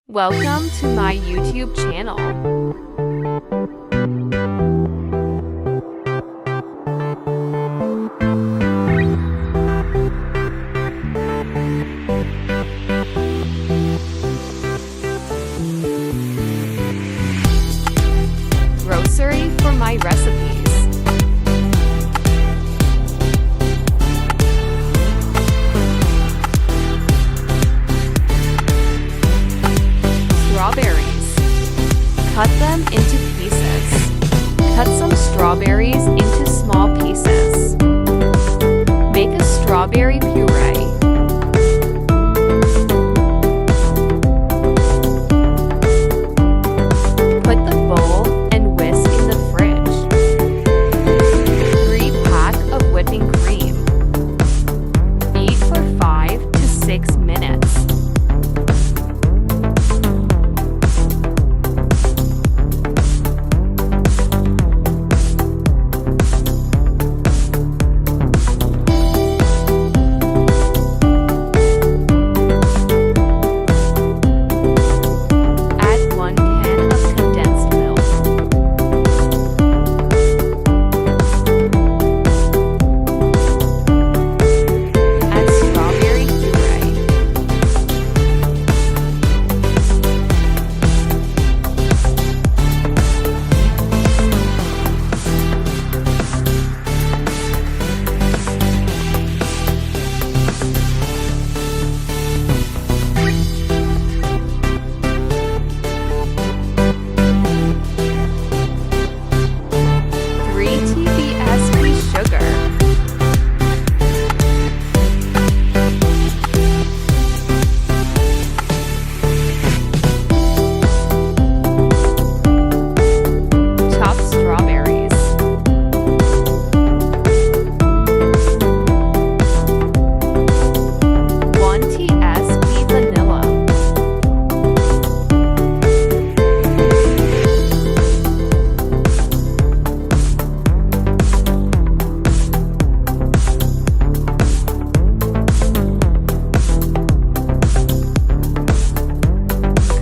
Welcome to my YouTube channel. Grocery for my recipes. Strawberries. Cut them into pieces. Cut some strawberries into small pieces. Make a strawberry puree. Put the bowl and whisk in the fridge. 3 pack of whipping cream. Eat for 5 to 6 minutes.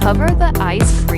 Cover the ice cream